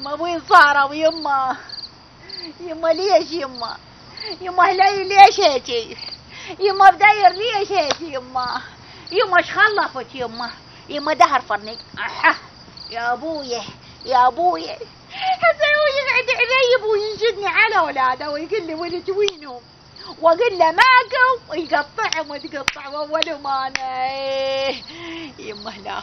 يما وين صاروا يما؟ يما ليش يما؟ يما هلاي ليش هيجي؟ يما بداير ليش هيجي يما؟ يما ايش خلفت يما؟ يما دهر فرني يا ابويا يا ابويا هسه هو يقعد يعذب وينشدني على اولاده ويقول لي ولد وينهم؟ واقول له ماكو ويقطعهم وتقطع اول ما انا يما لا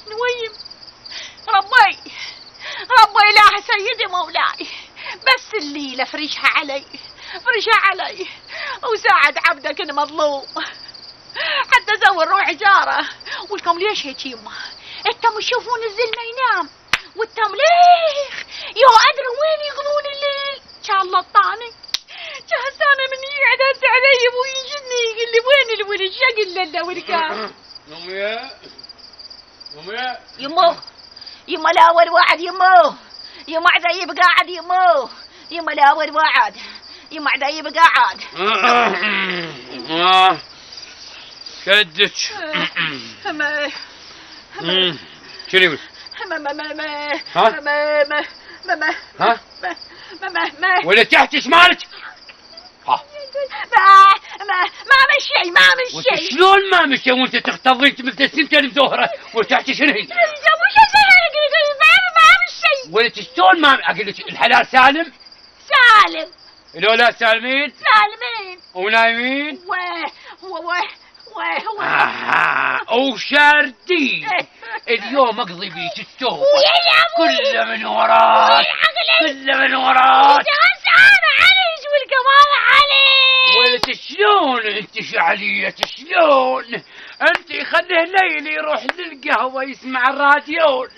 نويم ربي لا سيدي مولاي بس الليله فرشها علي وساعد عبدك المظلوم حتى زور روح جاره. ولكم ليش هيك يما؟ انتم تشوفون الزل ما ينام والتمليخ يو ادري وين يقضون الليل. شاء الله الطاني جهزانه من يقعد هسه علي وينشدني يقول لي وين الولد شقل له والكام. يما لا ول وعد يما عديب قاعد يما لا ول وعد يما عديب قاعد كدك شنو ولا تحتش مالك؟ ما من شيء شلون ما من شيء وانت تختضين مثل السنتين مزهره وتحتي شنو هي؟ ما من شيء. ولا شلون ما اقول لك الحلال سالم الاولاد سالمين ونايمين وشاردين. اليوم اقضي بيك السوق كله من وراك ولد شلون انت شعلية شلون انت خليه ليلي يروح للقهوة يسمع الراديون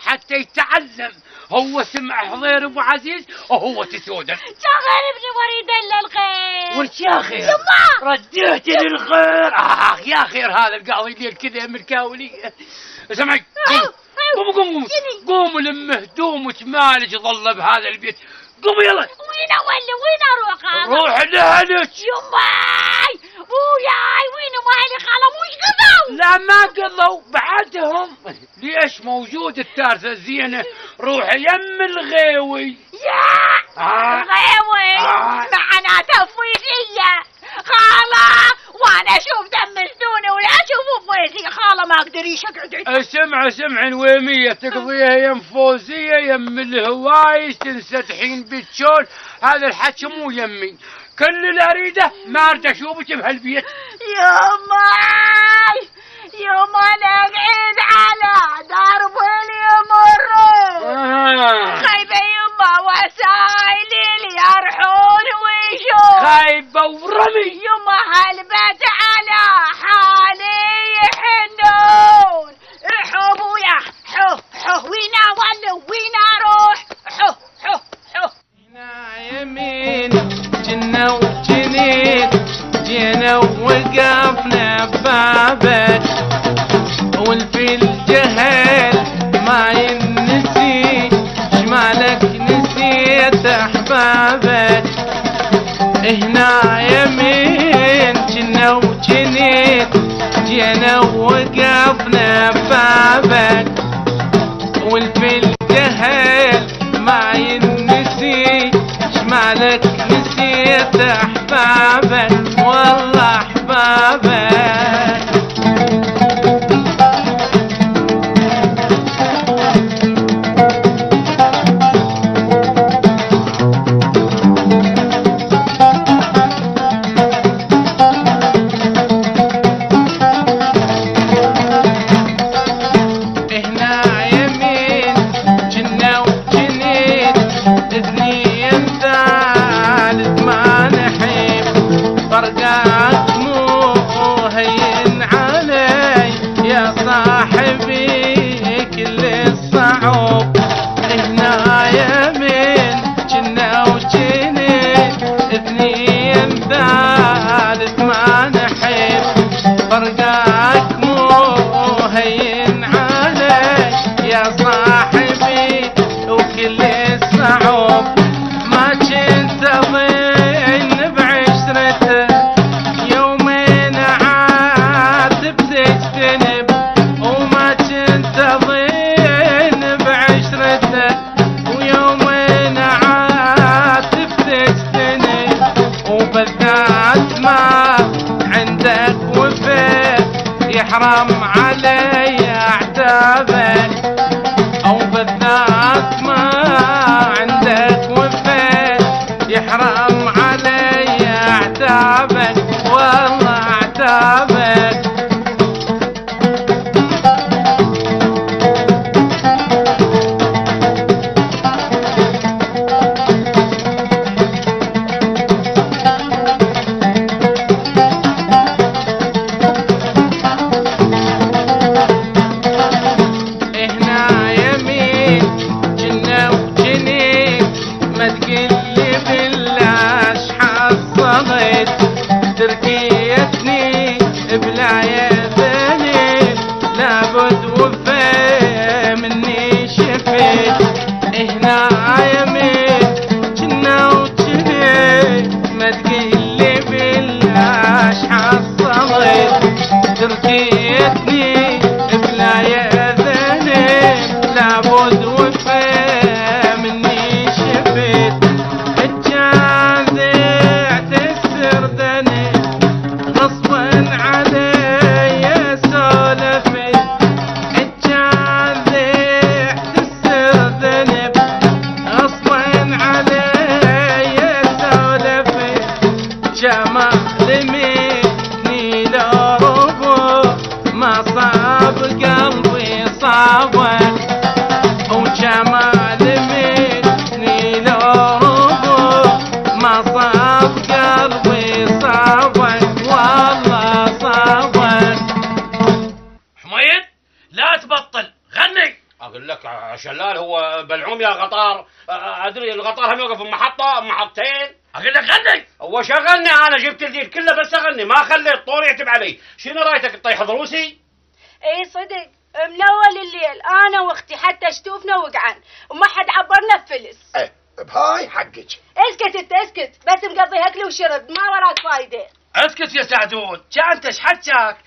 حتى يتعلم. هو سمع حضير ابو عزيز وهو تسودن شغل ابني وريد الا الخير. وش يا خير؟ رديت للخير. يا خير هذا القاضي الليل كذا مركاولي. سمعي قوموا لم هدومك مالك ظل بهذا البيت. قوموا يلا. وين اروح؟ روح لأهلك. يماي وياي وين مالي خاله مش قضوا؟ لا ما قضوا بعدهم. ليش موجود التارثة الزينة؟ روح يم الغيوي. الغيوي معناته فويزية خاله وانا اشوف دم الزونه ولا اشوف فويزية. خاله ما اقدر يشقعد. اسمع الويمية تقضيها يم فوزية يم الهوايش تنسدحين بالشول. هذا الحكي مو يمي. كل اللي اريده ما اريد اشوفك بهالبيت. يما نقعد على درب اليمر خايبه يما وسايلي اللي يرحون ويشوف خايبه ورمي يما هالبت على حالي يحنون. حبويا حو وين اولو وين اروح حو هنا يمين جنة وجنين جينا ووقفنا ببابك والفي الجهل ما ينسي شمالك نسيت احبابك. هنا يمين جنة وجنين جينا ووقفنا ببابك والفي الجهل ما ينسي شمالك نسيت احبابك والله احبابك. ما نحن يحرم علي عتابك، او بالذات ما عندك وفاء يحرم علي عتابك والله عتابك. تركيتني بلا يدني لابد وفا مني شفيت، هنا يمين جنة وجني ما تقلي بلاش حصلت. تركيتني بلا يدني لابد وفا مني شفيت. الجاذعت السردني غصبا علي سولفت، الجاذعت السردني غصبا علي سولفت. جمال مني لو ربو ما صاب قلبي صابه، وجمال مني لو ربو ما صاب قلبي صابك والله صابك. حميد لا تبطل غني. اقول لك شلال هو بلعوم يا غطار، ادري الغطار هم يوقف بمحطه محطتين. اقول لك غني. هو شغلني انا جبت الجيل كله بس اغني ما خليت طول يعتب علي. شنو رايتك تطيح ضروسي؟ اي صدق من اول الليل انا واختي حتى شتوفنا وقعان وما حد عبرنا بفلس. ايه بهاي حقك. اسكت انت اسكت، بس مقضي اكل وشرب ما وراك فايده. اسكت يا سعدون، انت ايش حجاك؟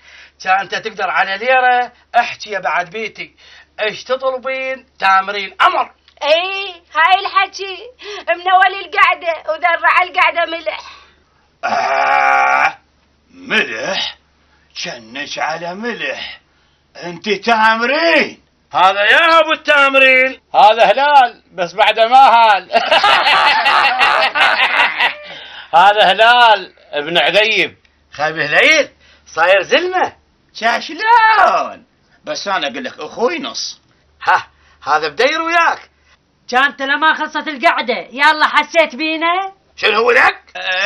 انت تقدر على ليره احكي يا بعد بيتي. ايش تطلبين؟ تامرين امر. اي هاي الحكي من اول القعده وذرع القعده ملح. ملح؟ جنك على ملح. انت تامرين. هذا يا ابو التامرين، هذا هلال بس بعد ما هال. هذا هلال ابن عذيب. خايب هليل صاير زلمه. شلون؟ بس انا اقول لك اخوي نص. هذا بدير وياك. كانت لما خلصت القعدة يلا حسيت بينا؟ شنو هو لك؟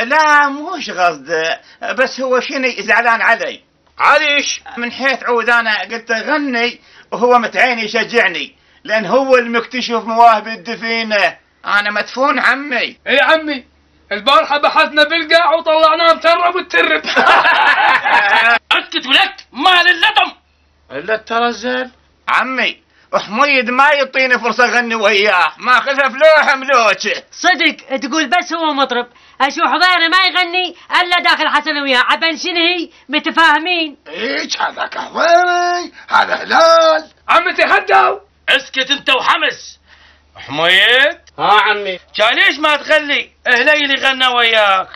لا موش قصده، بس هو شنو زعلان علي. عليش؟ من حيث عود انا قلت غني وهو متعين يشجعني، لان هو المكتشف مواهب الدفينه. انا مدفون عمي. اي عمي البارحة بحثنا بالقاع وطلعناه مترب وترب. اسكت ولك مال اللطم الا الترزل. عمي حميد ما يعطيني فرصه اغني وياه، ما خذها فلوح ملوكه. صدق تقول بس هو مطرب، اشو حضيره ما يغني الا داخل حسن وياه، عبن شنهي متفاهمين. ايش هذا كهواني هذا هلال. عمي تهدوا. اسكت انت وحمس. حميد عمي كان ليش ما تخلي هليل يغنى وياك؟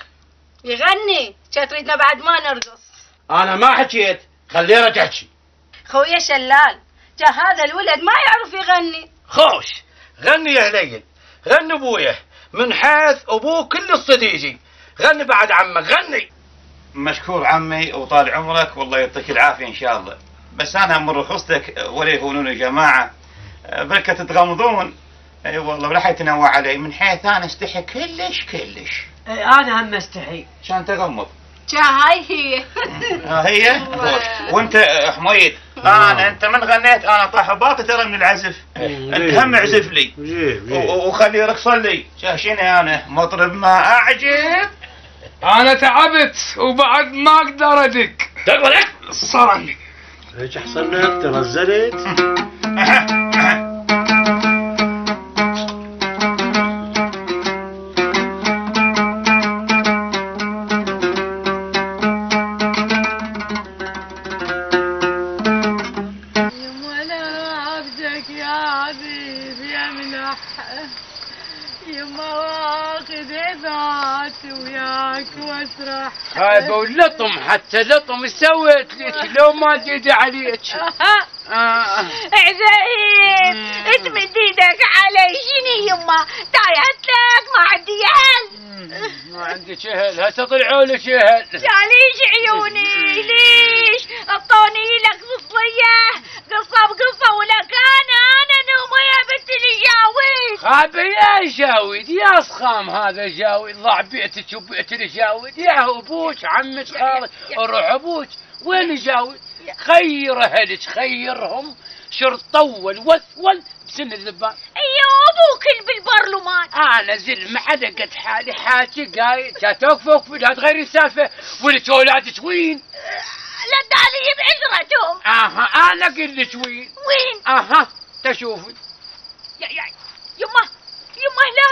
يغني تريدنا بعد ما نرقص. انا ما حكيت، خليها تحكي. خويا شلال هذا الولد ما يعرف يغني. خوش غني يا هليل، غني ابويا من حيث ابوه كل الصديجي. غني بعد عمك غني. مشكور عمي وطال عمرك والله يعطيك العافيه ان شاء الله. بس انا من رخصتك ولا يهونون يا جماعه بركه تتغمضون. اي والله ولا حيتنوع علي من حيث انا استحي كلش. انا هم استحي. عشان تغمض. هاي هي. هي؟ وانت حميد انت من غنيت انا طاح باطي ترى من العزف. انت هم اعزف لي وخلي يرقص لي. شاشيني انا مطرب ما اعجب. انا تعبت وبعد ما اقدر ادق. تقبلك صرني. ايش حصل لك ترزلت؟ يما واخذ ذات وياك واسرح. خايبة ولطم، حتى لطم سويت لك لو ما جيت عليك. عزيز تمد ايدك علي. شنو يما تايهت لك؟ ما عندي اهل. ما عندي شهل، هسه طلعوا لي شهل. ليش عيوني ليش؟ اعطوني لك قصية قصة بقصة ولك انا نومه يا بنت الجاويد. خابي يا جاويد يا صخام، هذا جاويد ضاع بيتك وبيت الجاويد. يا ابوك عمك خالك روح ابوك. وين جاويد؟ خير اهلك خيرهم، شر طول وثول بسن الذبان. يا ابوك بالبرلمان. انا زل معلقة حالي حاكي قايد. توقف لا تغيري السالفة. ولك اولادك وين؟ لا دالي بعذرتهم. انا اقول لك وين؟ وين؟ تشوفي. يما لا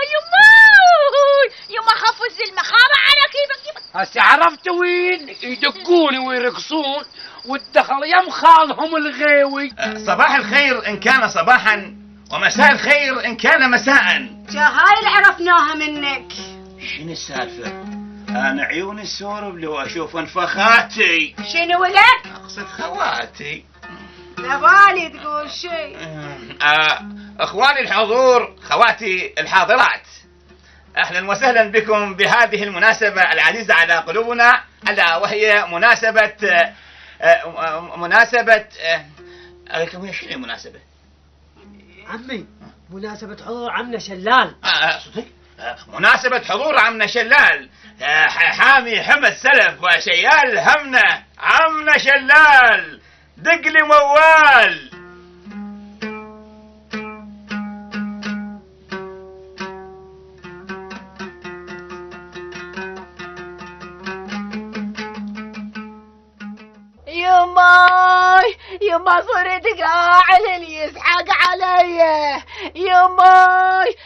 يما خف الزلمة خابة على كيفك. هسه عرفت وين؟ يدقوني ويرقصون والدخل يم خالهم الغيوي. صباح الخير إن كان صباحا، ومساء الخير إن كان مساء. هاي اللي عرفناها منك. شنو السالفة؟ أنا عيوني السورب لو أشوف انفخاتي. شنو لك؟ أقصد خواتي. لبالي تقول شيء. اخواني الحضور، خواتي الحاضرات، اهلا وسهلا بكم بهذه المناسبة العزيزة على قلوبنا، الا وهي مناسبة عليكم. هي شنو المناسبة؟ عمي مناسبة حضور عمنا شلال. صدق؟ مناسبة حضور عمنا شلال، حامي حمى السلف وشيال همنا عمنا شلال. دق لي موال. يما صرت قاعد اللي يسحق علي.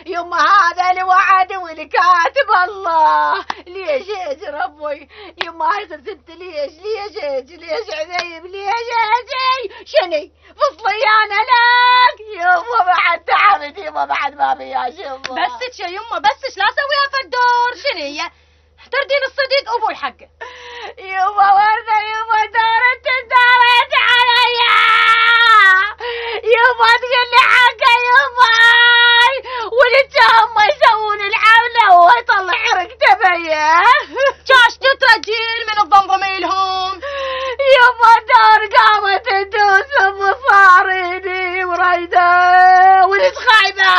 يما هذا الوعد والكاتب الله. ليش يا ربي؟ يما هسه انت ليش عذيب؟ ليش شني فصليانه لك؟ يما بعد تعبت. يما بعد ما فيهاش. يما بسك يا يما بسك، لا سويها فالدور. شنو هي؟ تردين الصديق ابو الحقه. يما ورده يما دارت علي. يما تقول لي حقه يما. ولدت هم يسوون العمله وهو يطلع ركبته بيه. جاش تترجين من الضمضميلهم. يما دار قامت تدوس بصاريني وريده. ولد خايبه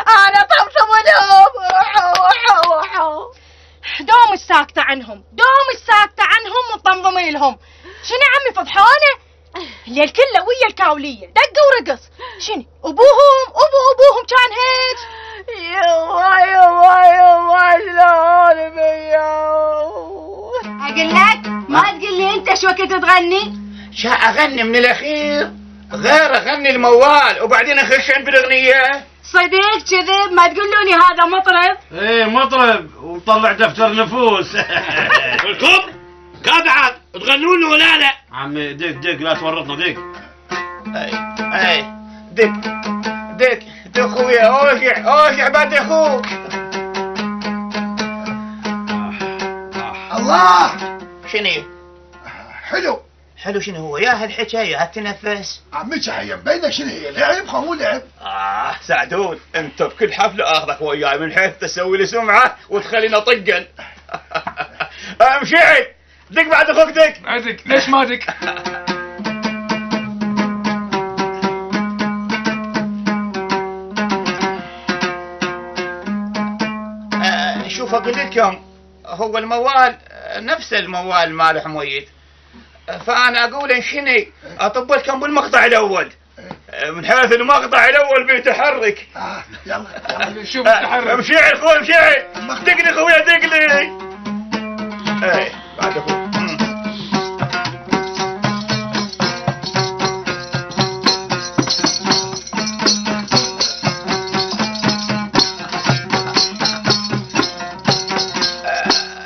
انا طمطم لهم. دوم ساكتة عنهم ومطمضميلهم. شنو عمي فضحانه؟ الليل كله ويا الكاولية دق ورقص. شنو ابوهم كان هيك. يما شلون بيا؟ اقول لك ما تقول لي انت شو وقت تغني؟ شا اغني من الاخير غير اغني الموال وبعدين اخش بالاغنيه. صديق كذب، ما تقولوني هذا مطرب. ايه مطرب ومطلع دفتر نفوس. الكم كابعد تغنون ولا لا؟ عمي دق لا تورطنا دق. اي دق اخويا. اوشع بعد اخوك. الله شنو حلو شنو هو يا هالحكايه هالتنفس؟ عمي شحيم بينك شنو هي؟ لعب خمو لعب. سعدون انت بكل حفله اخذك وياي من حيث تسوي لي سمعه وتخلينا طقا. مشعل دق بعد اخوك دق. عندك ليش ما دق؟ شوف اقول لكم، هو الموال نفس الموال مال حميد، فانا اقول ان شني اطب لكم بالمقطع الاول من حيث المقطع الاول بيتحرك. يلا شوف التحرك. مشيعي اخوي مشيعي دق لي اخويا دق لي. ايه بعد اخوي.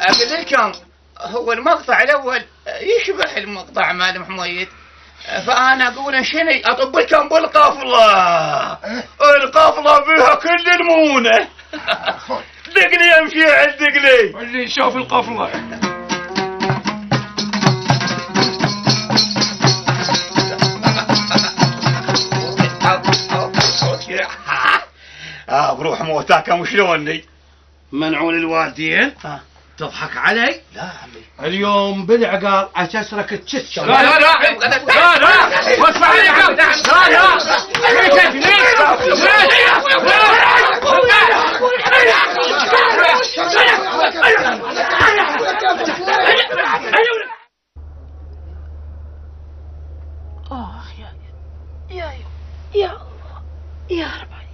اقول لكم هو المقطع الاول يشبه المقطع مال محميد، فانا اقول شنو اطب لكم بالقفله. القفله بها كل المونه. دقني يا مشيع دقني. اللي يشوف القفله. بروح موتاك شلوني؟ منعون الوالدين؟ تضحك علي؟ لا عمي. اليوم بالعقال اسسرك التش. لا لا لا لا لا واسمع عليك. لا لا يا الله يا رب عليك.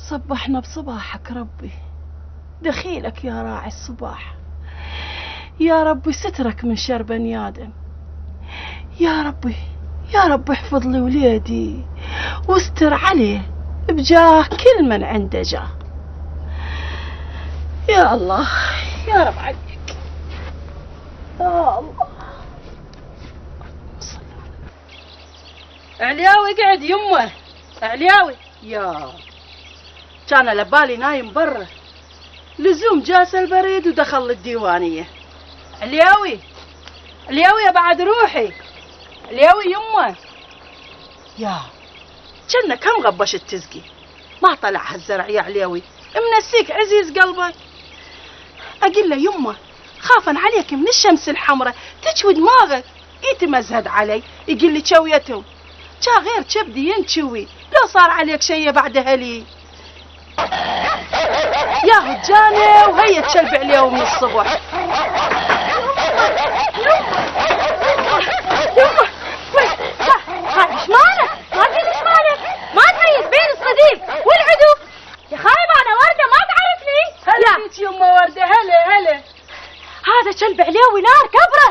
صبحنا بصباحك ربي، دخيلك يا راعي الصباح. يا ربي سترك من شر بني آدم. يا ربي احفظ لي وليدي واستر عليه بجاه كل من عنده جاه. يا الله يا رب عليك. يا الله. علياوي قعد يمه. علياوي يا كان لبالي نايم برا، لزوم جاس البريد ودخل الديوانية. علياوي يا بعد روحي. علياوي يمه. يا كنا كم غبش التزقي ما طلع هالزرع يا علياوي، منسيك عزيز قلبك. اقول له يمه خافا عليك من الشمس الحمراء تشوي دماغك. يتمزهد علي يقول لي شويتهم جا غير كبدي ينشوي لو صار عليك شي بعد هلي. يا هجاني وهي تشلب عليه من الصبح. ايش مالك؟ ما قلت ايش مالك؟ ما تميز بين الصديق والعدو. يا خايبه انا ورده ما تعرفني. هلا فيك يما ورده. هلا هذا كلب عليوي نار كبره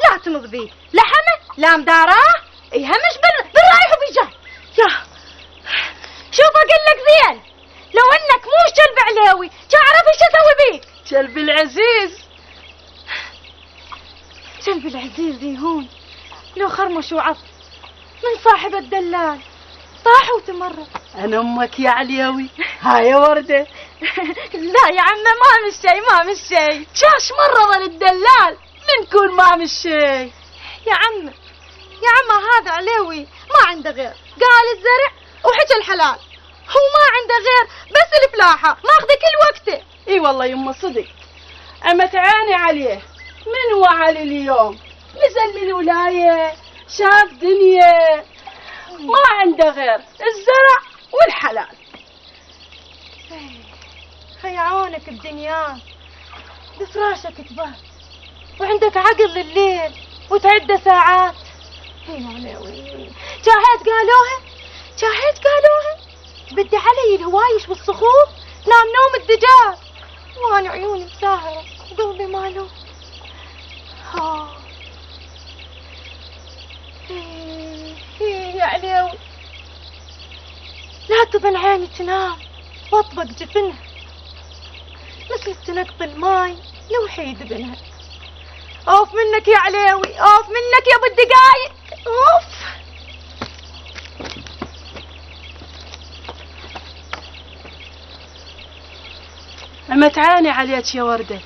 لا تنض بيه لا حمى لا مداراه يهمش بالرايح وبالجاي. يا شوف اقول لك زين لو انك مو كلب عليوي تعرف ايش اسوي بيك. كلب العزيز. كلب العزيز يهون لو خرمش وعض من صاحب الدلال طاح وتمرد. انا امك يا عليوي. هاي يا ورده. لا يا عمه ما مش شي. شاش مرض الدلال منكون ما مش شي. يا عمه هذا عليوي ما عنده غير قال الزرع وحكى الحلال. هو ما عنده غير بس الفلاحه ماخذه كل وقته. اي والله يما صدق. اما تعاني عليه من وعلي اليوم نزل من الولايه شاف دنيا ما عنده غير الزرع والحلال. خيعونك الدنيا بفراشك تبات وعندك عقل لليل وتعد ساعات. جاهد قالوها بدي علي الهوايش والصخور نام نوم الدجاج وانا عيوني مساهرة وقلبي مالو. يا عليوي لا تظل عيني تنام واطبق جفنها مثل تنقط الماي لو حيد بنها. اوف منك يا عليوي اوف منك يا ابو الدقايق اوف. اما تعاني عليك يا ورده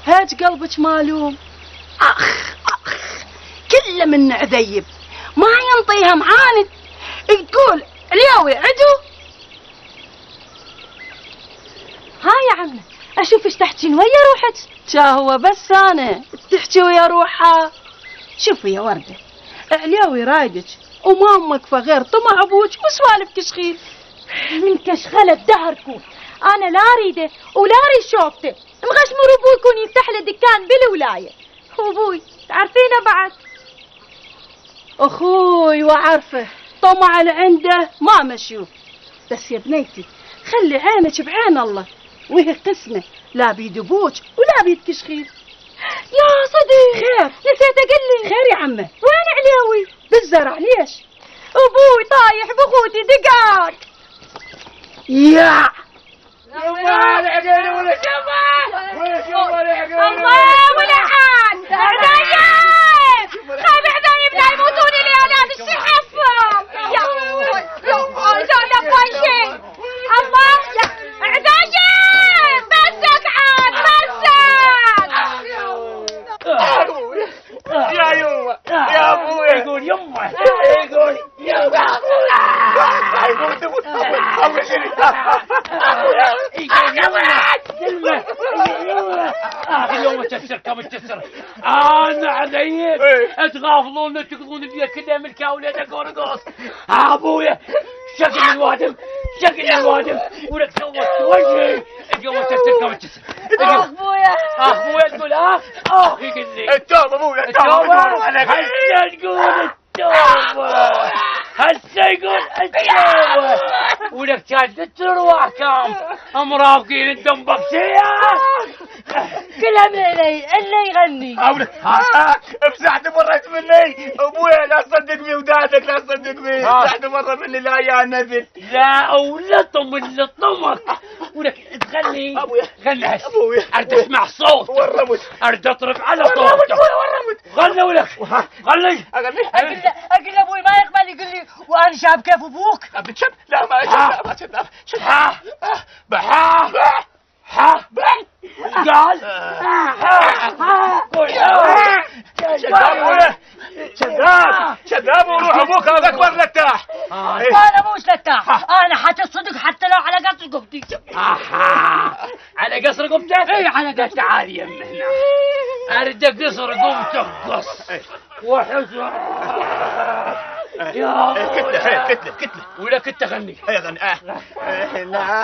هاج قلبك مالوم. اخ كله من عذيب ما ينطيها معاند تقول عليوي عدو. ها يا عمي اشوف ايش تحكين ويا روحك. هو بس انا تحكي ويا روحها. شوفي يا ورده عليوي رايدك وما امك غير طمع ابوك وسوالف كشخيل. من كشخله دهركم انا لا اريده ولا اريد شوفته. مغشمر ابوي يكون يفتح له دكان بالولايه وابوي تعرفينه بعد. اخوي وعارفه طمع اللي عنده ما مشيوف. بس يا بنيتي خلي عينك بعين الله وهي قسمه لا بيد ابوك ولا بيد كشخيل. يا صديق خير نسيت اقول لك. خير يا عمه. وين عليوي؟ بالزرع. ليش؟ ابوي طايح باخوتي دقاق. يا ولا العقيل ولا شباب الله ولعان عذايب خايب عذايب لا يموتون اليالات الشحفهم. يا زول باي شيء الله اليوم تكسر كم تكسر انا علي تغافلون تقضون بيا كذا من كاولادك ورقص ابويا شكل الوادم ولك سوت وجهي اليوم تكسر كم تكسر ابويا تقول يقول لي التوبه ابويا هسه يقول التوبه ولك كانت تروح كم مرافقين الدم بكسيه كلها من اللي يغني بساعة مرت مني ابويا لا تصدق بي ودادك لا تصدق بي بساعة مرة مني لا يا نذل لا اولطم اللي طمك ولك تغني ابويا غني هسه ابويا ارد اسمع صوت ورمت ارد اطرب على صوتك غني ولك غني اقول ابوي ما يقبل يقول لي وانا شاب كيف ابوك بتشب لا ما شب ما شب قال شذاب وروح ابوك هذا اكبر لتاح انا مش لتاح انا حتى الصدق حتى لو على قصر قبتي على قصر قمتك؟ اي على قصر. تعال يم هنا اريد قصر قمتك قص وحزن يا كتله ولا كنت اغني ايضا احنا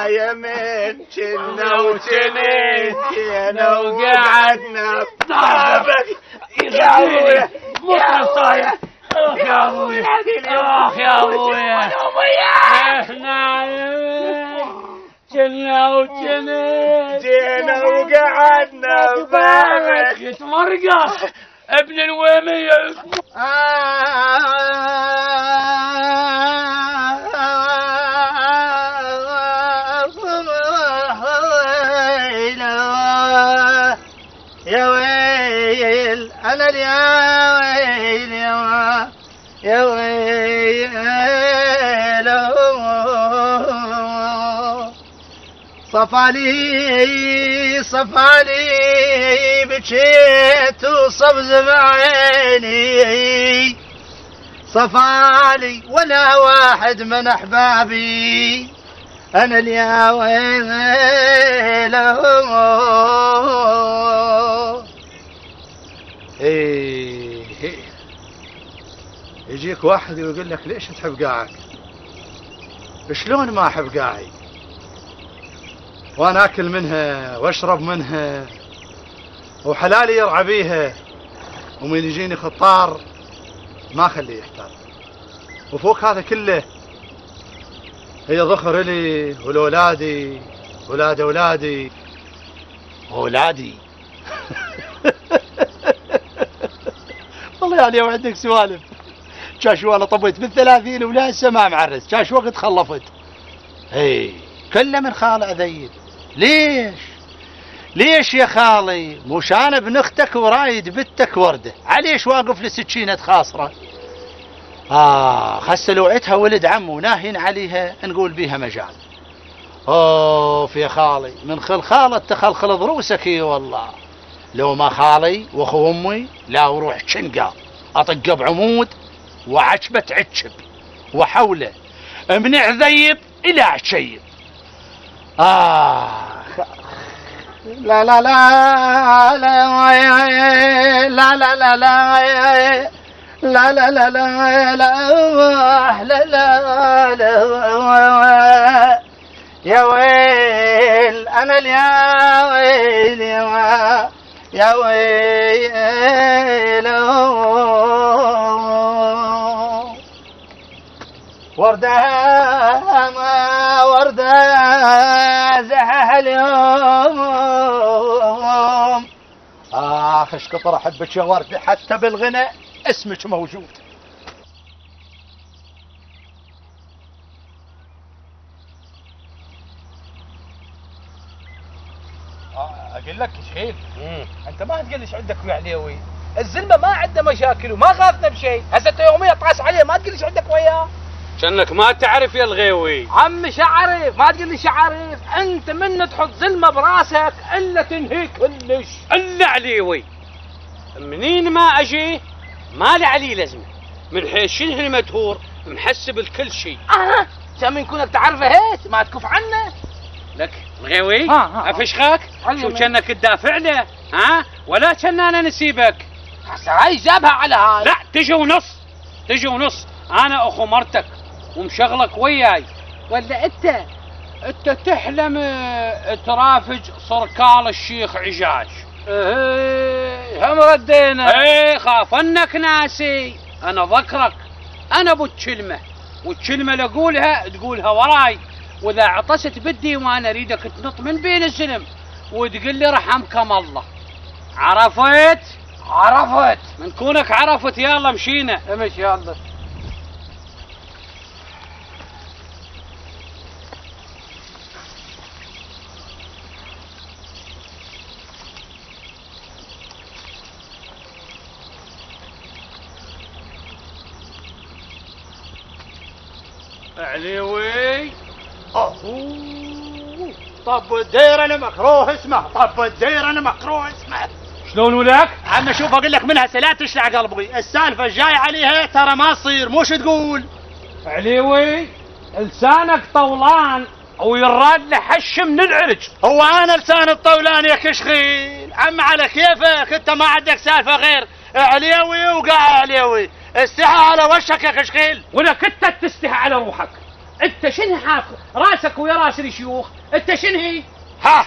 يمين كنا وتنين جينا وقعدنا بطابك يا ابويا مطرب صايح يا ابويا يا ابويا احنا كنا وتنين جينا وقعدنا بطابك يتمرقص ابن الويمية يا ويل انا يا ويل يا ويل صفالي بكيت وصبز بعيني صفالي ولا واحد من احبابي انا اليا ويل يجيك واحد ويقول لك ليش تحب قاعك؟ شلون ما احب قاعي؟ وانا اكل منها واشرب منها وحلالي يرعى بيها ومن يجيني خطار ما اخليه يحتار وفوق هذا كله هي ذخر لي ولولادي ولاد اولادي والله يعني لو عندك سوالف كاش وانا طبيت بال30 ولا هسه ما معرس كاش وقت خلفت كله من خالع ذيب ليش يا خالي مش انا ابن اختك ورايد بنتك ورده عليش واقف لسكينه خاصره خس لوعتها ولد عم وناهين عليها نقول بيها مجال اوف يا خالي من خالة تخلخل ضروسك اي والله لو ما خالي واخو امي لا وروح شنقا اطقه بعمود وعشبه عتشب وحوله منع ذيب الى عشيب لا لا لا لا لا لا لا لا لا لا لا لا لا لا لا يا ويل انا يا ويل يا ويل وردة ما وردة زحح اليوم ايش كثر احبك يا وردة حتى بالغنى اسمك موجود اقول لك شحيل انت ما تقول ليش عندك ويا عليوي الزلمه ما عنده مشاكل وما خافنا بشيء هسه يوميا طاس عليه ما تقول ليش عندك وياه كأنك ما تعرف يا الغيوي عمي شعرف ما تقول لي شعرف انت من تحط زلمه براسك الا تنهي كلش الا عليوي منين ما اجي ما لي علي لازمه من حيث شنه المدهور محسب الكل شيء. من كونك تعرفه هيك ما تكف عنه. لك الغيوي افشخك شو كانك تدافع له ها ولا كان انا نسيبك؟ هسه هاي جابها على هاي. لا تجي ونص انا اخو مرتك ومشغلك وياي، ولا انت تحلم ترافج صركال الشيخ عجاج. هم ردينا. ايه خاف انك ناسي، انا ذكرك، انا ابو الكلمه، والكلمه اللي اقولها تقولها وراي، واذا عطست بالديوان اريدك تنط من بين الزلم وتقول لي رحمكم الله. عرفت؟ من كونك عرفت يلا مشينا. امشي يلا. عليوي طب الدير انا مكروه اسمه. شلون ولك؟ عم شوف اقول لك منها لا تشلع قلبي، السالفه الجاي عليها ترى ما تصير، مو شو تقول؟ عليوي لسانك طولان ويراد له حش من العرج. هو انا لسان الطولان يا كشخيل؟ عم على كيفك انت، ما عندك سالفه غير عليوي وقاع عليوي، استحى على وشك يا كشخيل. ولك انت تستحى على روحك، انت شنو حاط راسك ويا راس الشيوخ؟ انت شنو هي؟ ها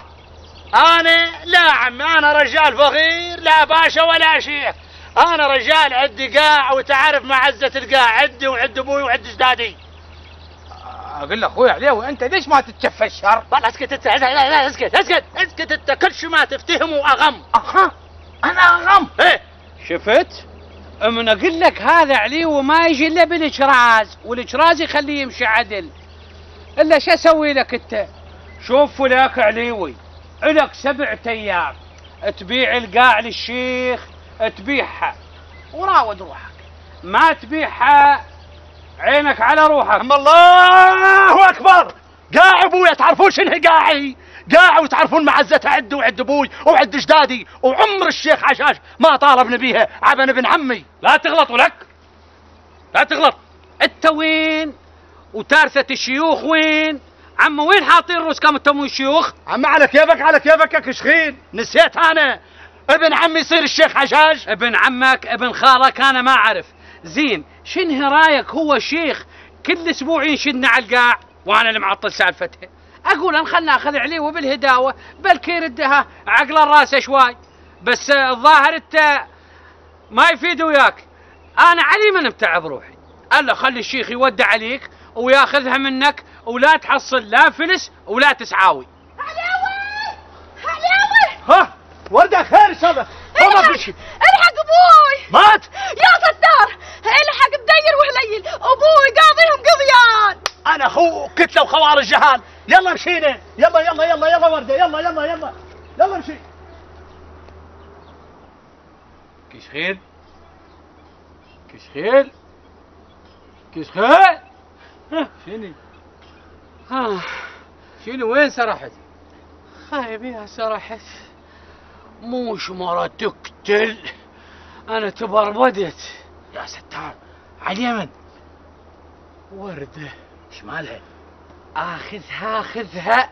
انا لا عم، انا رجال فقير لا باشا ولا شيخ، انا رجال عندي قاع وتعرف معزه القاع، عندي وعند ابوي وعند اجدادي. اقول لك اخوي عليوي انت ليش ما تتشفى الشر؟ والله اسكت انت، لا اسكت انت، كل شيء ما تفتهم واغم. انا اغم. ايه شفت؟ من اقول لك هذا علي وما يجي الا بالجراز، والجراز يخليه يمشي عدل. الا شو اسوي لك انت؟ شوف ولك عليوي، الك 7 ايام تبيع القاع للشيخ، تبيعها وراود روحك، ما تبيعها عينك على روحك. اما الله اكبر، قاع ابويا تعرفون شنو قاعي؟ قاع وتعرفون معزتها عندي وعند ابوي وعند اجدادي، وعمر الشيخ عشاش ما طالبني بيها، عبن ابن عمي. لا تغلط ولك، لا تغلط. انت وين؟ وتارثة الشيوخ وين؟ عم وين حاطين رؤوسكم انتم الشيوخ؟ عم على كيفك يا كشخين، نسيت انا ابن عمي يصير الشيخ عشاش. ابن عمك ابن خالك انا ما اعرف. زين شنو رايك هو شيخ كل اسبوع ينشدنا على القاع وانا اللي معطل سالفتها؟ اقول ان خلنا ناخذ عليه وبالهداوه بلكي يردها عقل الراس شوي، بس الظاهر انت ما يفيد وياك. انا علي من متعب روحي، الا خلي الشيخ يودع عليك وياخذها منك، ولا تحصل لا فلس ولا تسعاوي. عليوي ها ورده خير صدق. الحق ابوي مات يا ستار، الحق بدير وهليل، ابوي قاضيهم قضيان. انا اخوك كتله وخوارج جهال. يلا مشينا، يلا ورده، يلا امشي. كشخيل شنو وين سرحت؟ خايبيها سرحت، موش مرة تقتل، انا تبربدت. يا ستار على اليمن وردة ايش مالها؟ اخذها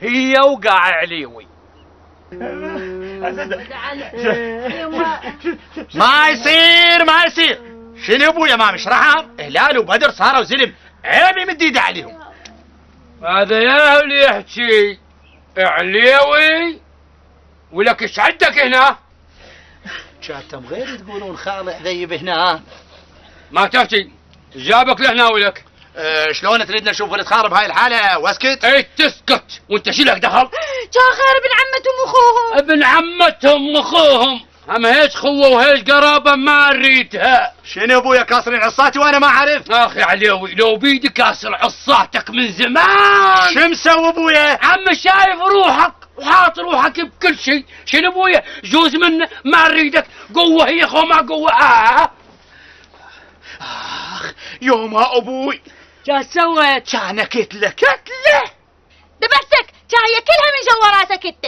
هي وقاع عليوي. ما يصير شنو ابويا ما مشرحهم؟ هلال وبدر صاروا زلم، عيب يمد ايده عليهم. هذا يا اللي يحكي عليوي ولك ايش عندك هنا؟ جاتهم غير تقولون خالع ذيب هنا. ما تحكي جابك لهنا ولك. شلون تريدنا نشوف التخارب هاي الحاله واسكت؟ اي تسكت، وانت شو لك دخل؟ جا خير ابن عمتهم واخوهم. ابن عمتهم واخوهم، اما هيك خوه وهيك قرابه ما اريدها. شنو ابويا كاسرين عصاتي وانا ما اعرف؟ اخي عليوي لو بيدي كاسر عصاتك من زمان. شو مسوي ابويا؟ عم شايف روحك وحاط روحك بكل شيء. شنو ابويا جوز منه ما اريدك، قوه هي خو ما قوه. اخ يوما ابوي شو سويت؟ كان كتله دبحتك، هي كلها من جوا راسك انت.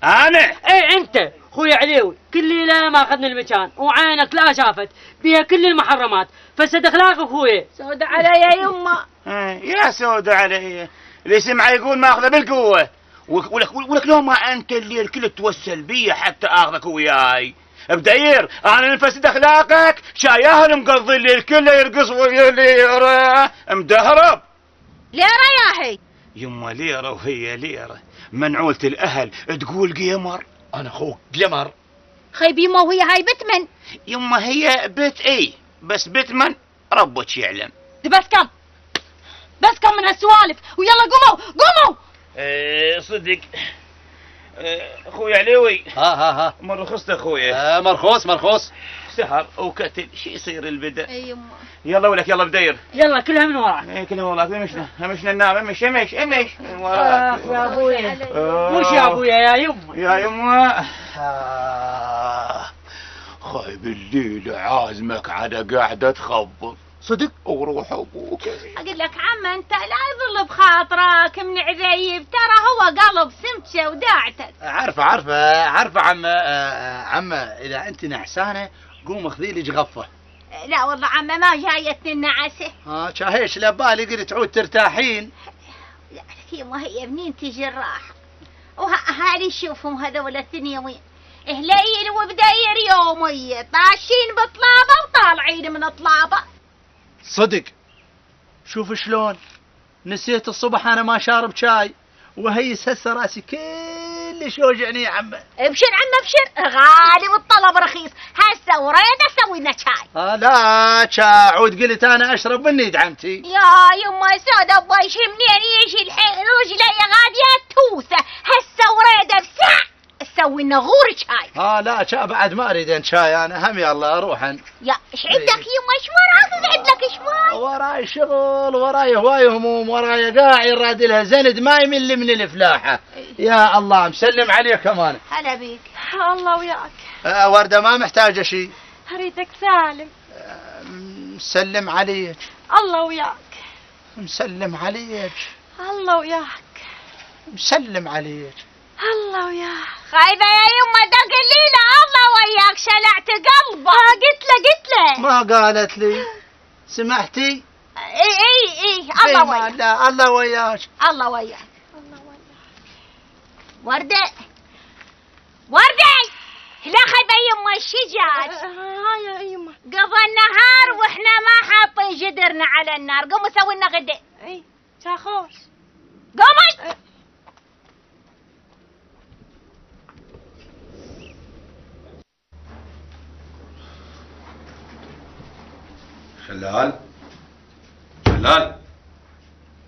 انا؟ ايه انت خويا عليوي كل ليلة ما أخذنا المكان وعينك لا شافت بها كل المحرمات، فسد أخلاقك خويا. سود علي يما. يا سود علي، اللي سمع يقول ما أخذه بالقوة، ولك لو ما أنت الليل كله توسل بي حتى أخذك وياي. بداير أنا نفسد أخلاقك، شاياهل مقضي الليل كله يرقص ليرة مدهرب. ليرة يا حي. يما ليرة وهي ليرة، منعولة الأهل تقول قمر. أنا أخوك قمر. خيب يما وهي هاي بتمن. يما هي بيت إيه بس بتمن ربك يعلم. بس كم من هالسوالف ويلا قوموا. صدق اخوي عليوي. ها مرخصت اخويا. مرخوص سهر وكتل شي يصير البدا. اي يما. يلا ولك يلا بدير. يلا كلها من وراك. كلها وراك. همشنا ننام. امش وراك. يا ابويا مش يا ابويا يا يما. خايب الليل عازمك على قاعدة تخبط. صدق وروح ابوك. اقول لك عم انت لا يظل بخاطرك من عذيب، ترى هو قلب سمسه وداعتك. عارفه عم اذا انت نعسانه قوم اخذي لي جغفه. لا والله عم ما جايتني النعسه. شاهيش لا بالي قلت تعود ترتاحين. لا يما هي بنينتي جراحه وهالي شوفهم هذول الثنيوين هليل وبداير يوميه طاشين بطلابه وطالعين من طلابه. صدق شوف شلون نسيت الصبح انا ما شارب شاي وهيس هسه راسي كلش يوجعني يا عمه. ابشر عمه ابشر، غالي والطلب رخيص، هسه وريد اسوي لنا شاي. لا شاي عود قلت انا اشرب من يد عمتي. يا يما سود ابويش منين يجي الحين رجلي غاديه توسه، هسه وريد بساعه اسوي لنا غور شاي. لا شاي بعد ما اريد شاي انا هم يلا اروح. يا ايش عندك يما؟ ايش وراك عندك شوي؟ وراي شغل وراي هواي هموم وراي قاعي راد لها زند ما يمل من الفلاحه. يا الله مسلم عليك كمان. هلا بيك. الله وياك. وردة ما محتاجه شيء. هريتك سالم. مسلم عليك. الله وياك. مسلم عليك. الله وياك. مسلم عليك. الله وياك. خايبه يا يما دقلي له الله وياك شلعت قلبه. قلت له ما قالت لي سمعتي؟ اي الله وياك. لا الله وياك. الله وياك. وردة لا خيبه يما الشجاج. يا يما قضى النهار واحنا ما حاطين جدرنا على النار، قوموا سوي لنا غدا. اي شاخوش قومي. شلال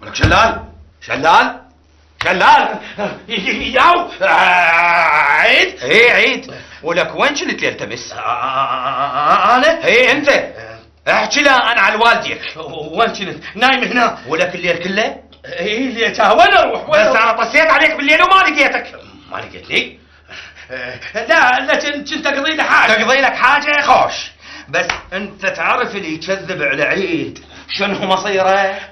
ولك شلال ياو عيد. ايه عيد. ولك وين كنت يلتمس؟ انا؟ ايه انت احكي لا انا على والديك. وين كنت؟ نايم هنا. ولك الليل كله؟ ايه ليتها وين اروح؟ بس انا طسيت عليك بالليل وما لقيتك. ما لقيتني؟ لا كنت اقضي لي حاجه. تقضي لك حاجه خوش، بس انت تعرف اللي يكذب على عيد شنو مصيره؟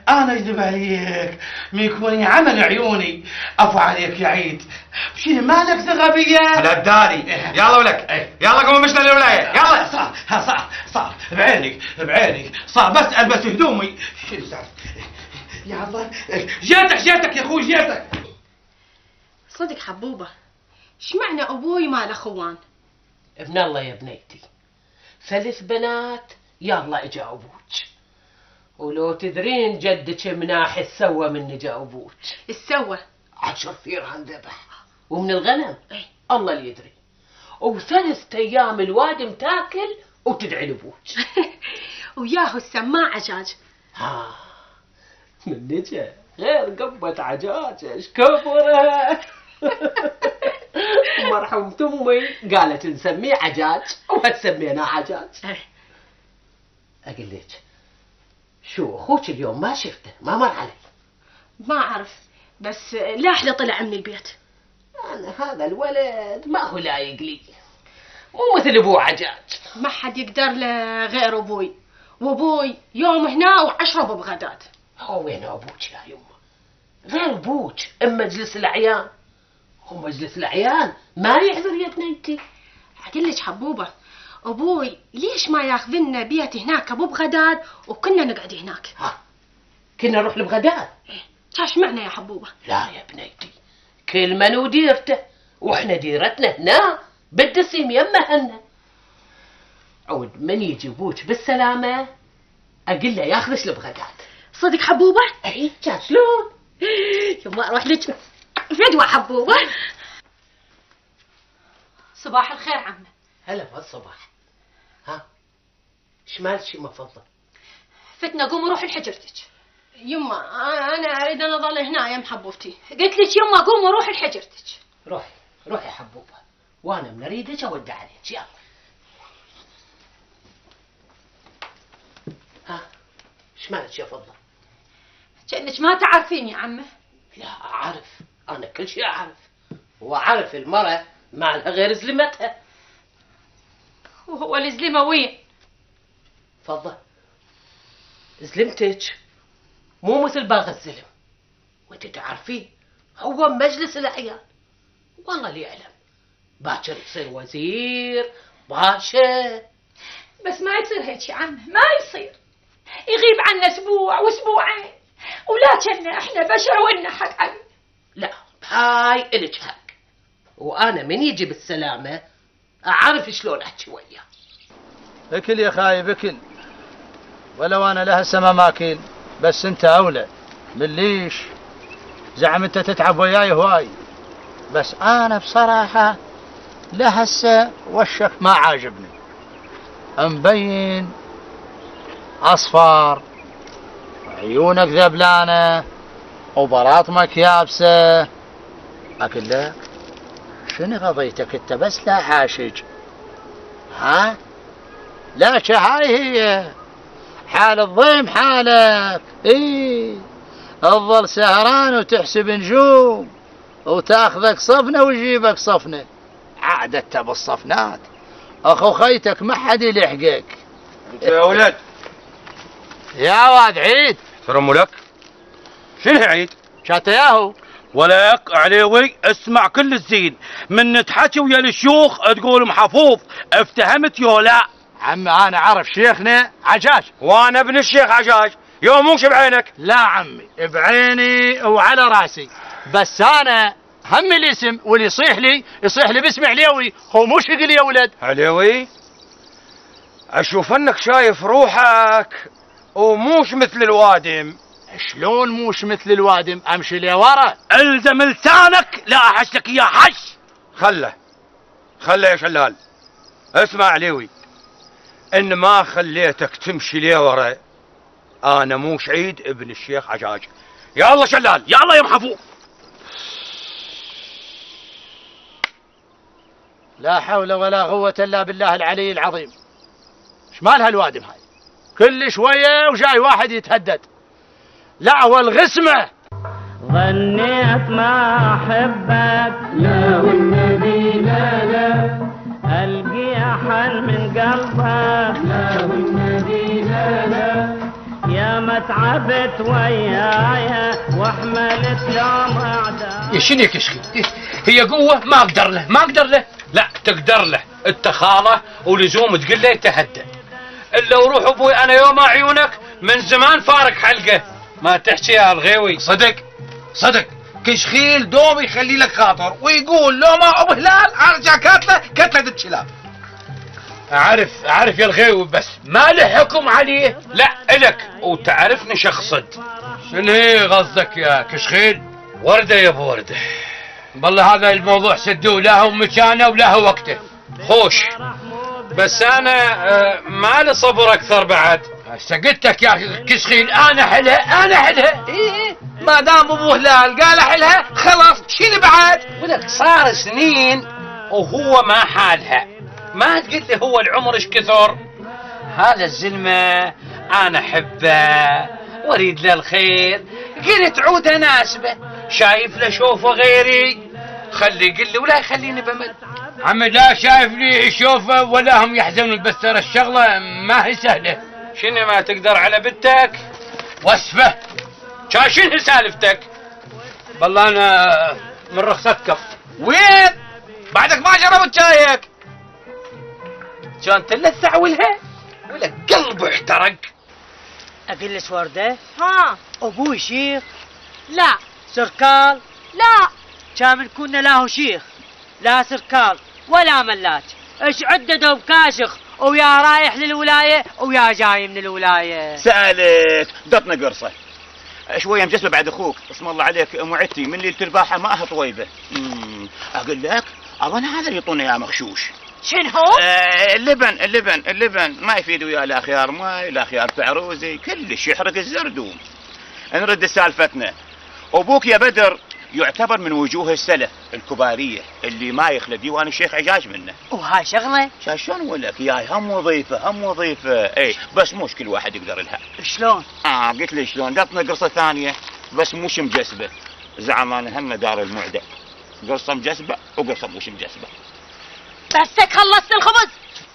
انا اكذب عليك ميكوني عمل عيوني. عفو عليك يا عيد. شنو مالك ذغبيه؟ لا الداري. يلا ولك يلا قوم مشنا للولايه. يلا صار بعينك صار بس البس هدومي. شنو صار؟ يا الله جيتك يا اخوي جيتك. صدق حبوبه شمعنا ابوي ما له خوان؟ ابن الله يا بنيتي 3 بنات يلا اجاوبوك، ولو تدرين جدك مناح السوى من جاوبوك. السوى 10 ثيران ذبح ومن الغنم الله اللي يدري، و3 ايام الوادم تاكل وتدعي لابوك. وياهو السماع عجاج. من نجا غير قبة عجاج ايش كبره. مرحومة امي قالت نسميه عجاج وهتسميناه عجاج. اقول لك شو اخوك اليوم ما شفته ما مر علي؟ ما اعرف بس لاحلى طلع من البيت. انا هذا الولد ما هو لايق لي، مو مثل ابوه عجاج. ما حد يقدر له غير ابوي، وابوي يوم هنا و10 بغداد. هو وين ابوك يا يمه؟ غير ابوك مجلس الاعيان، هو مجلس الاعيان ما يحضر يا بنيتي. اقول لك حبوبه، ابوي ليش ما ياخذنا بيت هناك ابو بغداد وكنا نقعد هناك؟ ها كنا نروح لبغداد؟ ايش معنى يا حبوبه؟ لا يا بنيتي، كل من وديرته، واحنا ديرتنا هنا بالدسيم يمهنا. عود من يجي ابوك بالسلامه اقول له ياخذش لبغداد. صدق حبوبه؟ اي كان شلون؟ يما اروح لك فدوه حبوبه. صباح الخير عمه. هلا بالصباح. ها ايش مالك يما فضل؟ فتنا قوم روح لحجرتك. يما انا اريد ان اظل هنا يا محبوبتي. قلت لك يما قوم وروح لحجرتك. روحي روحي حبوبه، وانا من اريدك اودع عليك. يلا. ها ايش مالك يا فضل؟ كأنك ما تعرفين يا عمه. لا اعرف، انا كل شيء اعرف، واعرف المرأة ما لها غير زلمتها. وهو الزلمه وين؟ فضل زلمتك مو مثل باغي الزلم، وانت تعرفين هو مجلس العيال. والله اللي يعلم باكر يصير وزير باشا. بس ما يصير هيك يا عمه، ما يصير. يغيب عنا اسبوع واسبوعين، ولكن احنا بشر ولنا حق عليه. لا هاي الك حق، وانا من يجي بالسلامه اعرف شلون احكي وياه. اكل يا خايب اكل، ولو انا لهسه ما ماكل، بس انت اولى. من ليش زعم انت تتعب وياي هواي، بس انا بصراحه لهسه وشك ما عاجبني، مبين اصفر، عيونك ذبلانه، وبراطمك يابسه. اقول لك شنو غضيتك انت بس لا حاشج؟ ها لا هاي هي حال الضيم حالك. اي تظل سهران وتحسب نجوم وتاخذك صفنه ويجيبك صفنه. عادت بالصفنات اخو خيتك ما حد يلحقك. يا ولد يا واد عيد ترموا لك شنو عيد؟ شاتياهو ولا يق عليوي. اسمع كل الزين من تحكي ويا الشيوخ تقول محفوظ، افتهمت يولا؟ عمي انا عارف شيخنا عجاج، وانا ابن الشيخ عجاج. يوم موش بعينك؟ لا عمي بعيني وعلى راسي، بس انا هم الاسم واللي يصيح لي باسم عليوي، هو مش يقول يا ولد عليوي. اشوف انك شايف روحك وموش مثل الوادم. شلون موش مثل الوادم؟ امشي لي ورا. الزم لسانك لا احش لك اياه حش. خله يا شلال. اسمع عليوي، ان ما خليتك تمشي لي ورا انا مو شعيد ابن الشيخ عجاج. يلا شلال يلا يا محفوظ. لا حول ولا قوة الا بالله العلي العظيم. ايش مالها الوادم هاي؟ كل شوية وجاي واحد يتهدد. لا والغسمة ظنيت ما احبك، لا والنبي لا لا، القي حل من قلبك، لا والنبي لا لا، يا ما تعبت وياي واحملت لوم اعداء. يا شنو يا شخي؟ هي قوة ما اقدر له. لا تقدر له، انت خاله ولزوم تقول له يتهدى. الا وروح ابوي انا يوم عيونك من زمان فارق حلقه. ما تحكي يا الغيوي. صدق كشخيل دوم يخلي لك خاطر ويقول لو ما ابو هلال ارجع كتله الشلاب. اعرف يا الغيوي، بس ما له حكم عليه. لا الك وتعرفني شخصد. شنو هي قصدك يا كشخيل؟ ورده يا ابو ورده، والله هذا الموضوع سدوه لا هو مكانه ولا هو وقته. خوش بس انا ما لي صبر اكثر بعد. هسه قلت لك يا كشخيل انا حلها. ايه ما دام ابو هلال قال حلها خلاص شيل بعد. ولك صار سنين وهو ما حالها. ما تقول لي هو العمر ايش كثر. هذا الزلمه انا احبه واريد له الخير، قلت عود اناسبه، شايف له شوفه غيري خلي يقول لي ولا يخليني بمل. عمي لا شايف لي يشوفه ولا هم يحزنون، بس ترى الشغله ما هي سهله. شنو ما تقدر على بنتك وصفه؟ شنو سالفتك؟ والله انا من رخصتكم. وين بعدك ما شربت شايك؟ كان تلسع ولها ولا قلبه احترق. اقلس وردة؟ ها. ابوي شيخ؟ لا. سركال؟ لا. كامل كنا لا هو شيخ لا سركال ولا ملاك، ايش عدده بكاشخ ويا رايح للولاية ويا جاي من الولاية. سألك دطنا قرصة شوية مجسمة بعد اخوك، اسم الله عليك معدتي من ليلة الباحة ماها طويبة. اقول لك اظن هذا اللي يعطونا يا مغشوش. شنو هو؟ اللبن ما يفيد وياه لا خيار ماي لا خيار فعروزي، كلش يحرق الزردوم. نرد سالفتنا. ابوك يا بدر يعتبر من وجوه السلف الكبارية اللي ما يخلى ديوان الشيخ عجاج منه. وهاي شغلة؟ شلون اقول لك ياي هم وظيفة اي بس مش كل واحد يقدر لها. شلون؟ قلت لي شلون دطنا قرصة ثانية بس مش مجسبة، زعمان هم دار المعدة قرصة مجسبة وقرصة مش مجسبة. بسك خلصت الخبز.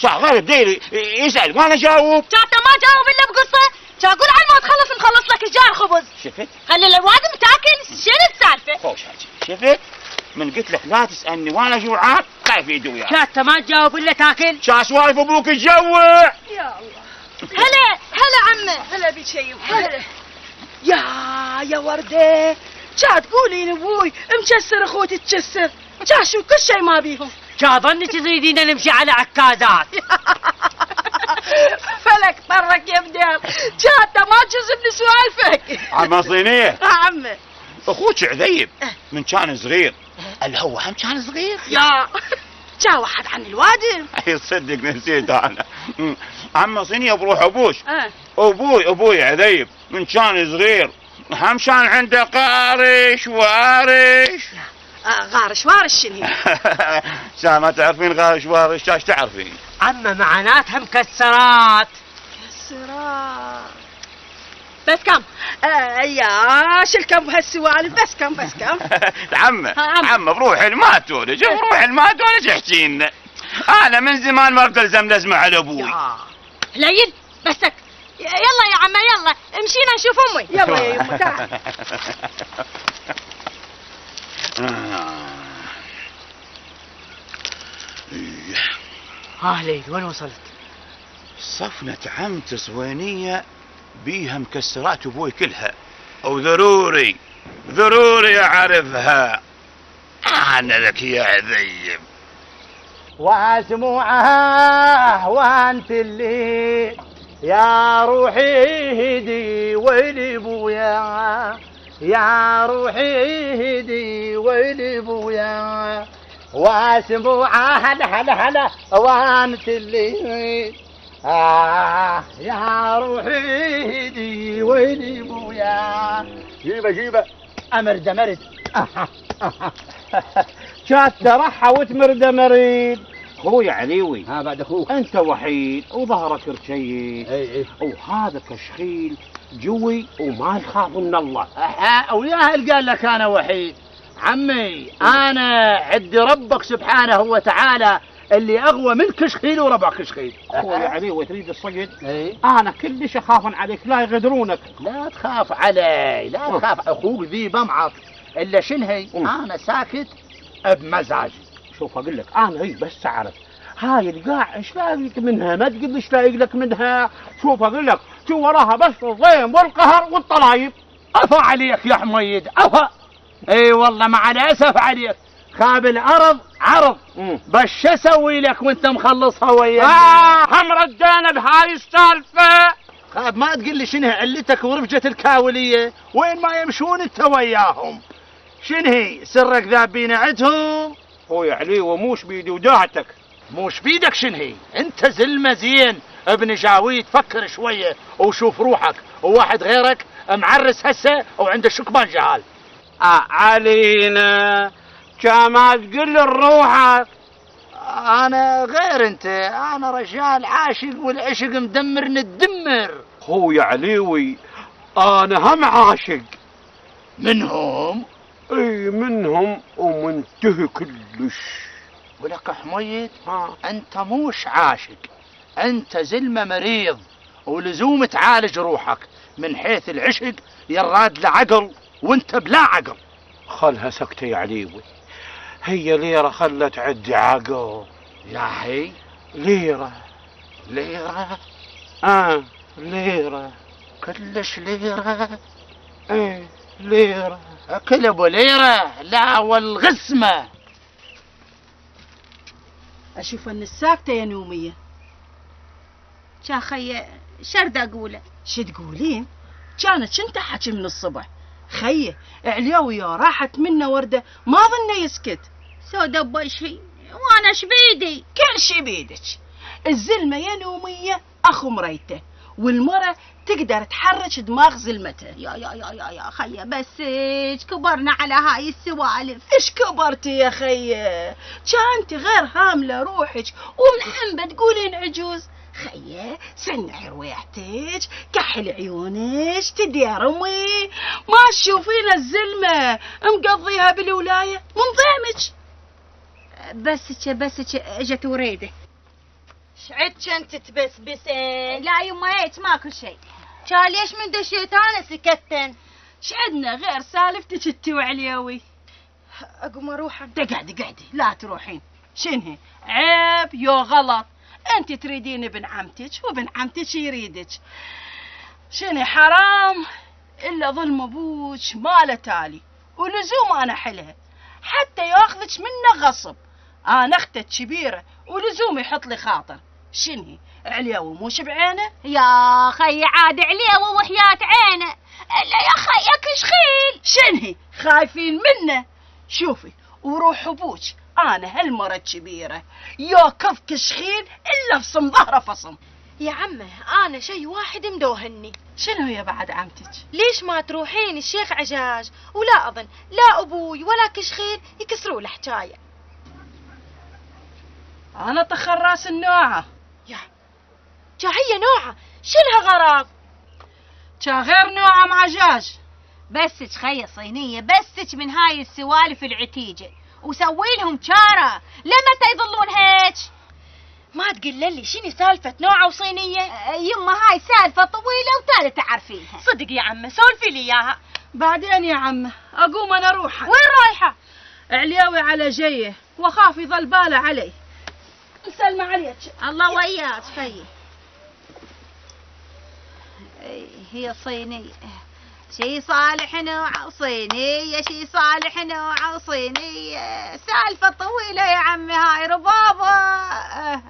غير بديري يسأل وانا جاوب. انت ما جاوب الا بقصة، اقول على ما تخلص نخلص لك الجار خبز. شفت؟ خلي الوادم تاكل، شنو السالفة؟ خوش حاجة، شفت؟ من قلت لك لا تسألني وانا جوعان كيف يدو وياك. انت ما تجاوب الا تاكل. شاس واقف ابوك تجوع. يا الله. هلا عمي. هلا بشي. هلا. يا وردة جا تقولين ابوي مكسر اخوتي تكسر، جا شو كل شيء ما بيهم. جا ظنك تريدين نمشي على عكازات. فلك طرك يا بدير، جا انت ما تجذبني سوالفك. عم صينية. عمي اخوك عذيب من كان صغير، هو هم كان صغير. يا جا واحد عن الوادم. اي صدق نسيت انا. عم صينية بروح ابوش. ابوي عذيب من كان صغير هم كان عنده قارش وارش. غارش وارش شنو؟ ما تعرفين غارش وارش؟ ايش تعرفين؟ عمه معناتها مكسرات. مكسرات بس كم؟ يا شلكم بهالسوالف بس كم. عمه بروح ما تولج احكي لنا. انا من زمان ما بلزم لازمه على ابوي. لين بسك. يلا يا عمه يلا امشينا نشوف امي. يلا يا يمه تعال. ليل وين وصلت؟ صفنة عمت صوينية بيها مكسرات ابوي كلها وضروري اعرفها. انا لك يا عذيب. واسمعها وانت اللي يا روحي هدي ويلي بويا، يا روحي هدي ويلي بويا، واسمعها هلا وانت اللي يا روحي هدي ويلي بويا. جيبه امرد شات ترحى وتمرد مريد. اخوي عليوي بعد اخوك انت وحيد وظهرك رشيد. اي وهذا كشخيل جوي وما يخاف من الله. وياه اللي قال لك انا وحيد. عمي انا عندي ربك سبحانه وتعالى اللي اغوى من كشخيل وربع كشخيل. اخوي عليوي تريد الصيد؟ انا كلش اخاف عليك لا يغدرونك. لا تخاف علي لا تخاف. اخوك ذي بمعك الا شنهي. انا ساكت بمزاجي. شوف اقول لك انا بس اعرف هاي القاع ايش لاقيك منها، ما تقول ايش لاقيك لك منها. شوف اقول لك شو وراها بس الضيم والقهر والطلايب. افا عليك يا حميد افا. اي والله مع الاسف عليك. خاب الارض عرض بس شو اسوي لك وانت مخلصها وياك؟ هم ردينا بهاي السالفه. خاب ما تقول لي شنو علتك ورفجة الكاوليه وين ما يمشون انت وياهم. شنهي سرك ذابين عندهم؟ اخوي علي وموش بيدي وداعتك. موش بيدك شنهي؟ انت زلمه زين ابن جاويد فكر شويه وشوف روحك وواحد غيرك معرس هسه وعنده شكمان جهال. علينا كما تقول روحك. انا غير انت، انا رجال عاشق والعشق مدمر ندمر. اخوي عليوي انا هم عاشق. منهم؟ اي منهم ومنتهي كلش. ولك حميد انت موش عاشق، انت زلمه مريض ولزوم تعالج روحك من حيث العشق يراد لعقل وانت بلا عقل. خلها سكتة يا عليوي، هي ليرة خلت عندي عقل. يا هي ليرة ليرة؟ ليرة. كلش ليرة؟ ايه ليرة. كل ابو ليرة لا والغسمة. اشوف ان الساكتة يا نومية. شا خي شرد اقوله. شو تقولين؟ كانت شنت حكي من الصبح. خيه علياوي يا راحت منه وردة ما ظنه يسكت. سو دبا شي وانا ايش بيدي؟ كل شي بيدك. الزلمة يا نومية اخو مريته، والمرة تقدر تحرك دماغ زلمتها. يا خي بس كبرنا على هاي السوالف. ايش كبرتي يا خيه؟ كانتي غير هاملة روحك ومحمد تقولين عجوز. خيه سنعي رويحتك، كحل عيونك، تدير امي، ما تشوفين الزلمة مقضيها بالولاية من ضيمك. بس اجت وريده. شعدت انت تبسبسين؟ لا يما هيك ماكو شيء. كان ليش من دشيت انا سكتن؟ شعدنا غير سالفتك انتي وعلياوي. اقوم اروح. قعدي لا تروحين. شنهي عيب يو غلط. انت تريدين ابن عمتك وابن عمتك يريدك. شنو حرام الا ظلم ابوك ما له تالي، ولزوم انا حلها حتى ياخذك منه غصب. انا اختك كبيره ولزوم يحط لي خاطر. شنهي علياوي موش بعينه؟ يا خي عاد علياوي وحياة عينه الا يا خي كشخيل. شنهي خايفين منه؟ شوفي وروح ابوك انا هالمرة كبيرة ياكف كشخيل الا بصم ظهره فصم. يا عمه انا شي واحد مدوهني. شنو يا بعد عمتك؟ ليش ما تروحين الشيخ عجاج؟ ولا اظن لا ابوي ولا كشخيل يكسروا له حكايه. انا طخر راس النوعه. يا هي نوعه شلها غرض؟ غير نوعه مع عجاج. بسك خي صينيه، بسك من هاي السوالف العتيجه وسوي لهم شاره. لمتى يظلون هيك؟ ما تقول لي شنو سالفه نوعه وصينيه؟ يما هاي سالفه طويله وتالي تعرفينها. صدق يا عمه سولفي لي اياها. بعدين يا عمه اقوم انا اروح. وين رايحه؟ علياوي على جيه واخاف يظل باله علي. مسلمة عليك. الله وياك خيي. هي صينيه شي صالح نوع وصينيه، شي صالح نوع وصينيه، سالفه طويله يا عمي هاي ربابه.